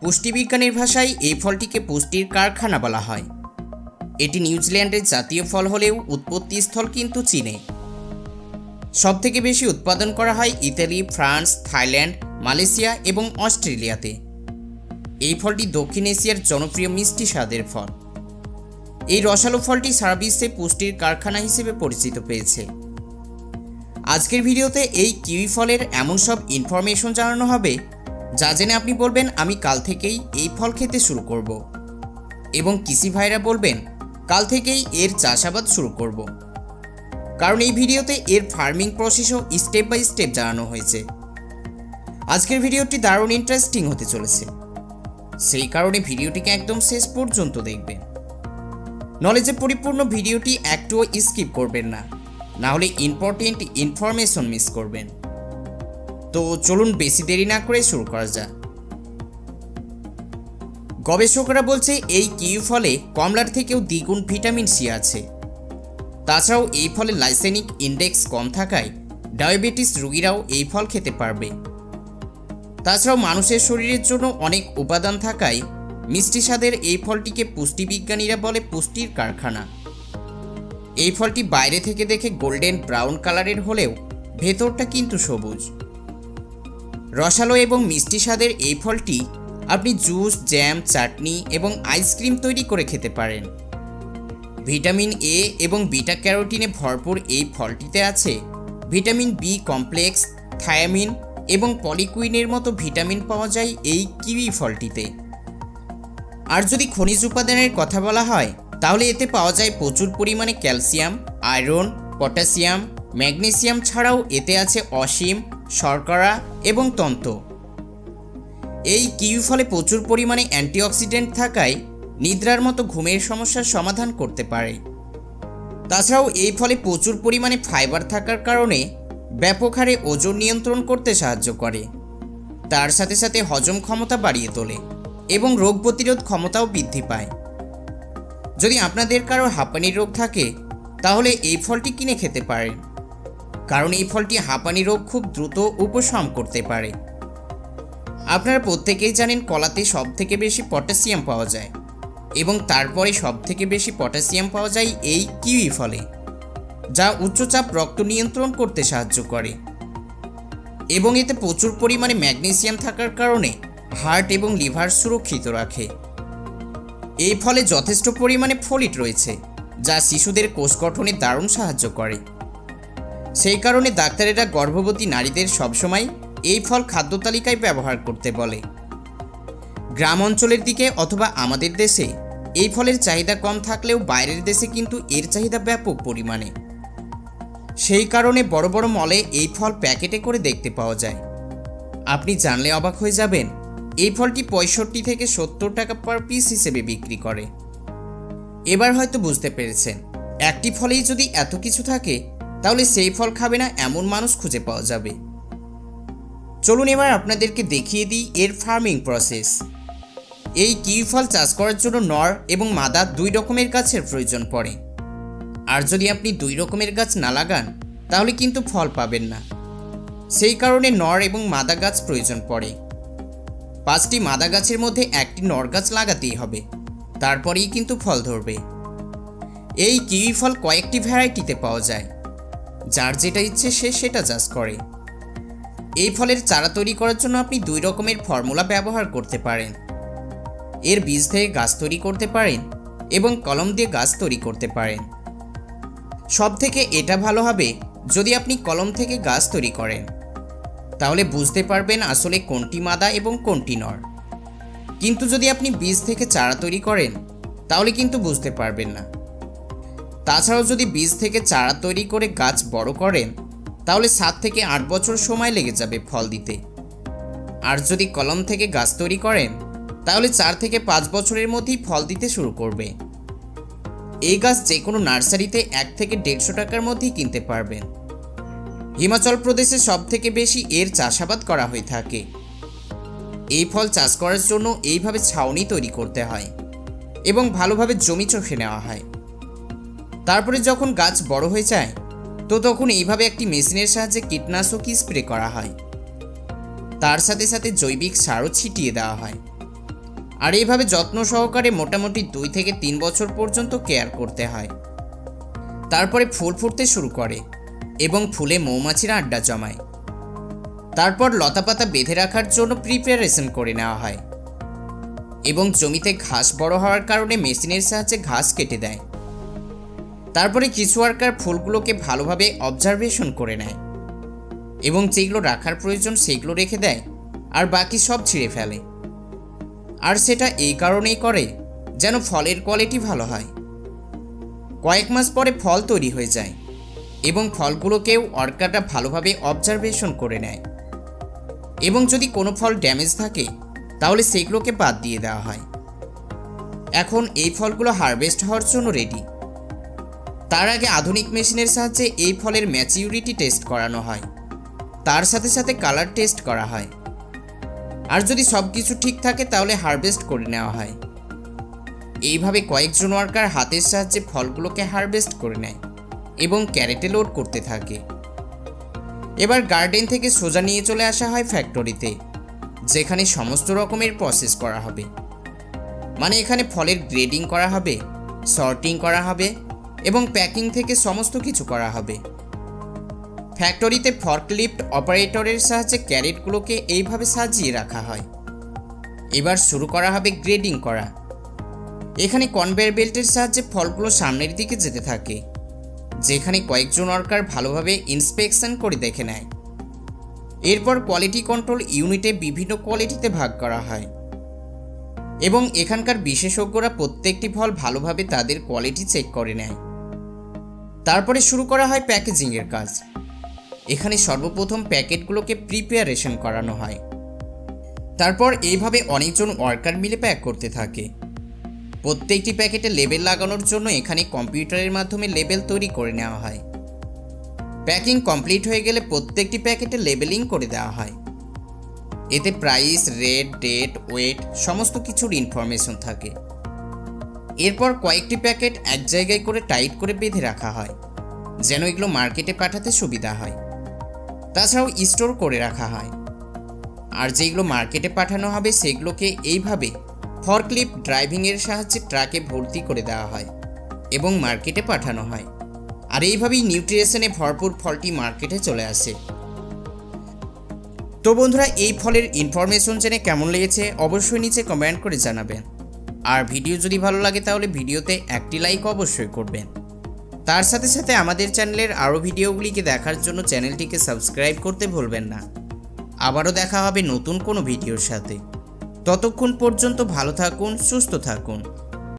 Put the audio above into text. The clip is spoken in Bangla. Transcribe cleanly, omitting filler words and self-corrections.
পুষ্টিবিজ্ঞানের ভাষায় এই ফলটিকে পুষ্টির কারখানা বলা হয়। এটি নিউজিল্যান্ডের জাতীয় ফল হলেও উৎপত্তিস্থল কিন্তু চীনে। সবথেকে বেশি উৎপাদন করা হয় ইতালি, ফ্রান্স, থাইল্যান্ড, মালয়েশিয়া এবং অস্ট্রেলিয়াতে। এই ফলটি দক্ষিণ এশিয়ার জনপ্রিয় মিষ্টি স্বাদের ফল। এই রসালো ফলটি সারা বিশ্বে পুষ্টির কারখানা হিসেবে পরিচিত পেয়েছে। আজকের ভিডিওতে এই কিউই ফলের এমন সব ইনফরমেশন জানানো হবে যা জেনে আপনি বলবেন আমি কাল থেকেই এই ফল খেতে শুরু করব, এবং কৃষি ভাইরা বলবেন কাল থেকেই এর চাষাবাদ শুরু করব, কারণ এই ভিডিওতে এর ফার্মিং প্রসেসও স্টেপ বাই স্টেপ জানানো হয়েছে। আজকের ভিডিওটি দারুণ ইন্টারেস্টিং হতে চলেছে, সেই কারণে ভিডিওটিকে একদম শেষ পর্যন্ত দেখবেন। নলেজে পরিপূর্ণ ভিডিওটি একটুও স্কিপ করবেন না, না হলে ইম্পর্টেন্ট ইনফরমেশন মিস করবেন। তো চলুন বেশি দেরি না করে শুরু করা যাক। গবেষকরা বলছে এই কিউই ফলে কমলার থেকেও দ্বিগুণ ভিটামিন সি আছে। তাছাড়াও এই ফলে লাইসেমিক ইন্ডেক্স কম থাকায় ডায়াবেটিস রোগীরাও এই ফল খেতে পারবে। তাছাড়াও মানুষের শরীরের জন্য অনেক উপাদান থাকায় মিষ্টি স্বাদের এই ফলটিকে পুষ্টিবিজ্ঞানীরা বলে পুষ্টির কারখানা। এই ফলটি বাইরে থেকে দেখে গোল্ডেন ব্রাউন কালারের হলেও ভেতরটা কিন্তু সবুজ। রসালো এবং মিষ্টি স্বাদের এই ফলটি আপনি জুস, জ্যাম, চাটনি এবং আইসক্রিম তৈরি করে খেতে পারেন। ভিটামিন এ এবং বিটা ক্যারোটিনে ভরপুর এই ফলটিতে আছে ভিটামিন বি কমপ্লেক্স, থায়ামিন এবং পলিকুইনের মতো ভিটামিন পাওয়া যায় এই কিউই ফলটিতে। আর যদি খনিজ উপাদানের কথা বলা হয় তাহলে এতে পাওয়া যায় প্রচুর পরিমাণে ক্যালসিয়াম, আয়রন, পটাশিয়াম, ম্যাগনেসিয়াম ছাড়াও এতে আছে অসীম শর্করা এবং তন্তু। এই কিউই ফলে প্রচুর পরিমাণে অ্যান্টিঅক্সিডেন্ট থাকায় নিদ্রার মতো ঘুমের সমস্যার সমাধান করতে পারে। তাছাড়াও এই ফলে প্রচুর পরিমাণে ফাইবার থাকার কারণে ব্যাপক হারে ওজন নিয়ন্ত্রণ করতে সাহায্য করে। তার সাথে সাথে হজম ক্ষমতা বাড়িয়ে তোলে এবং রোগ প্রতিরোধ ক্ষমতাও বৃদ্ধি পায়। যদি আপনাদের কারো হাঁপানির রোগ থাকে তাহলে এই ফলটি কিনে খেতে পারেন, কারণ এই ফলটি হাঁপানি রোগ খুব দ্রুত উপশম করতে পারে। আপনারা প্রত্যেকেই জানেন কলাতে সবথেকে বেশি পটাশিয়াম পাওয়া যায়, এবং তারপরে সবথেকে বেশি পটাশিয়াম পাওয়া যায় এই কিউই ফলে, যা উচ্চচাপ রক্ত নিয়ন্ত্রণ করতে সাহায্য করে। এবং এতে প্রচুর পরিমাণে ম্যাগনেসিয়াম থাকার কারণে হার্ট এবং লিভার সুরক্ষিত রাখে। এই ফলে যথেষ্ট পরিমাণে ফোলেট রয়েছে, যা শিশুদের কোষ গঠনে দারুণ সাহায্য করে। সেই কারণে ডাক্তারেরা গর্ভবতী নারীদের সবসময় এই ফল খাদ্য তালিকায় ব্যবহার করতে বলে। গ্রাম অঞ্চলের দিকে অথবা আমাদের দেশে এই ফলের চাহিদা কম থাকলেও বাইরের দেশে কিন্তু এর চাহিদা ব্যাপক পরিমাণে। সেই কারণে বড় বড় মলে এই ফল প্যাকেটে করে দেখতে পাওয়া যায়। আপনি জানলে অবাক হয়ে যাবেন, এই ফলটি 65 থেকে 70 টাকা পার পিস হিসেবে বিক্রি করে। এবার হয়তো বুঝতে পেরেছেন, একটি ফলেই যদি এত কিছু থাকে তাহলে সেই ফল খাবে না এমন মানুষ খুঁজে পাওয়া যাবে। চলুন এবার আপনাদেরকে দেখিয়ে দিই এর ফার্মিং প্রসেস। এই কিউই ফল চাষ করার জন্য নর এবং মাদা দুই রকমের গাছের প্রয়োজন পড়ে। আর যদি আপনি দুই রকমের গাছ না লাগান তাহলে কিন্তু ফল পাবেন না। সেই কারণে নর এবং মাদা গাছ প্রয়োজন পড়ে। 5টি মাদা গাছের মধ্যে একটি নর গাছ লাগাতেই হবে, তারপরেই কিন্তু ফল ধরবে। এই কিউই ফল কয়েকটি ভ্যারাইটিতে পাওয়া যায়, যার যেটা ইচ্ছে সে সেটা চাষ করে। এই ফলের চারা তৈরি করার জন্য আপনি দুই রকমের ফর্মুলা ব্যবহার করতে পারেন। এর বীজ থেকে গাছ তৈরি করতে পারেন এবং কলম দিয়ে গাছ তৈরি করতে পারেন। সব থেকে এটা ভালো হবে যদি আপনি কলম থেকে গাছ তৈরি করেন, তাহলে বুঝতে পারবেন আসলে কোনটি মাদা এবং কোনটি নর। কিন্তু যদি আপনি বীজ থেকে চারা তৈরি করেন তাহলে কিন্তু বুঝতে পারবেন না। তাছাড়াও যদি বীজ থেকে চারা তৈরি করে গাছ বড় করেন তাহলে 7 থেকে 8 বছর সময় লেগে যাবে ফল দিতে। আর যদি কলম থেকে গাছ তৈরি করেন তাহলে 4 থেকে 5 বছরের মধ্যেই ফল দিতে শুরু করবে। এই গাছ যে কোনো নার্সারিতে 1 থেকে 150 টাকার মধ্যেই কিনতে পারবেন। হিমাচল প্রদেশে সব থেকে বেশি এর চাষাবাদ করা হয়ে থাকে। এই ফল চাষ করার জন্য এইভাবে ছাউনি তৈরি করতে হয় এবং ভালোভাবে জমি চষে নেওয়া হয়। তারপরে যখন গাছ বড় হয়ে যায় তো তখন এইভাবে একটি মেশিনের সাহায্যে কীটনাশক স্প্রে করা হয়। তার সাথে সাথে জৈবিক সারও ছিটিয়ে দেওয়া হয়। আর এইভাবে যত্ন সহকারে মোটামুটি 2 থেকে 3 বছর পর্যন্ত কেয়ার করতে হয়। তারপরে ফুল ফুটতে শুরু করে এবং ফুলে মৌমাছিরা আড্ডা জমায়। তারপর লতাপাতা বেঁধে রাখার জন্য প্রিপারেশন করে নেওয়া হয় এবং জমিতে ঘাস বড় হওয়ার কারণে মেশিনের সাহায্যে ঘাস কেটে দেয়। তারপরে কিছু ওয়ার্কার ফুলগুলোকে ভালোভাবে অবজারভেশন করে নেয় এবং যেগুলো রাখার প্রয়োজন সেগুলো রেখে দেয় আর বাকি সব ছিঁড়ে ফেলে। আর সেটা এই কারণেই করে যেন ফলের কোয়ালিটি ভালো হয়। কয়েক মাস পরে ফল তৈরি হয়ে যায় এবং ফলগুলোকেও ওয়ার্কাররা ভালোভাবে অবজারভেশন করে নেয় এবং যদি কোনো ফল ড্যামেজ থাকে তাহলে সেগুলোকে বাদ দিয়ে দেওয়া হয়। এখন এই ফলগুলো হারভেস্ট হওয়ার জন্য রেডি। তার আগে আধুনিক মেশিনের সাহায্যে এই ফলের ম্যাচিউরিটি টেস্ট করানো হয়, তার সাথে সাথে কালার টেস্ট করা হয়। আর যদি সব কিছু ঠিক থাকে তাহলে হারভেস্ট করে নেওয়া হয়। এইভাবে কয়েকজন ওয়ার্কার হাতের সাহায্যে ফলগুলোকে হারভেস্ট করে নেয় এবং ক্যারেটে লোড করতে থাকে। এবার গার্ডেন থেকে সোজা নিয়ে চলে আসা হয় ফ্যাক্টরিতে, যেখানে সমস্ত রকমের প্রসেস করা হবে। মানে এখানে ফলের গ্রেডিং করা হবে, সর্টিং করা হবে এবং প্যাকিং থেকে সমস্ত কিছু করা হবে। ফ্যাক্টরিতে ফর্কলিফট অপারেটরের সাহায্যে ক্যারেটগুলোকে এইভাবে সাজিয়ে রাখা হয়। এবার শুরু করা হবে গ্রেডিং করা। এখানে কনভেয়ার বেল্টের সাহায্যে ফলগুলো সামনের দিকে যেতে থাকে, যেখানে কয়েকজন ওয়ার্কার ভালোভাবে ইন্সপেকশন করে দেখে নেয়। এরপর কোয়ালিটি কন্ট্রোল ইউনিটে বিভিন্ন কোয়ালিটিতে ভাগ করা হয় এবং এখানকার বিশেষজ্ঞরা প্রত্যেকটি ফল ভালোভাবে তাদের কোয়ালিটি চেক করে নেয়। তারপরে শুরু করা হয় প্যাকেজিংয়ের কাজ। এখানে সর্বপ্রথম প্যাকেটগুলোকে প্রিপারেশন করানো হয়। তারপর এইভাবে অনেকজন ওয়ার্কার মিলে প্যাক করতে থাকে। প্রত্যেকটি প্যাকেটে লেবেল লাগানোর জন্য এখানে কম্পিউটারের মাধ্যমে লেবেল তৈরি করে নেওয়া হয়। প্যাকিং কমপ্লিট হয়ে গেলে প্রত্যেকটি প্যাকেটে লেবেলিং করে দেওয়া হয়। এতে প্রাইস, রেট, ডেট, ওয়েট সমস্ত কিছুর ইনফরমেশন থাকে। এরপর কয়েকটি প্যাকেট এক জায়গায় করে টাইট করে বেঁধে রাখা হয় যেন এগুলো মার্কেটে পাঠাতে সুবিধা হয়। তাছাড়াও স্টোর করে রাখা হয়। আর যেগুলো মার্কেটে পাঠানো হবে সেগুলোকে এইভাবে ফর্কলিফট ড্রাইভিংয়ের সাহায্যে ট্রাকে ভর্তি করে দেওয়া হয় এবং মার্কেটে পাঠানো হয়। আর এইভাবেই নিউট্রিশনে ভরপুর ফলটি মার্কেটে চলে আসে। তো বন্ধুরা, এই ফলের ইনফরমেশন জেনে কেমন লেগেছে অবশ্যই নিচে কমেন্ট করে জানাবেন। আর ভিডিও যদি ভালো লাগে তাহলে ভিডিওতে একটি লাইক অবশ্যই করবেন। তার সাথে সাথে আমাদের চ্যানেলের আরও ভিডিওগুলিকে দেখার জন্য চ্যানেলটিকে সাবস্ক্রাইব করতে ভুলবেন না। আবারও দেখা হবে নতুন কোনো ভিডিওর সাথে। ততক্ষণ পর্যন্ত ভালো থাকুন, সুস্থ থাকুন।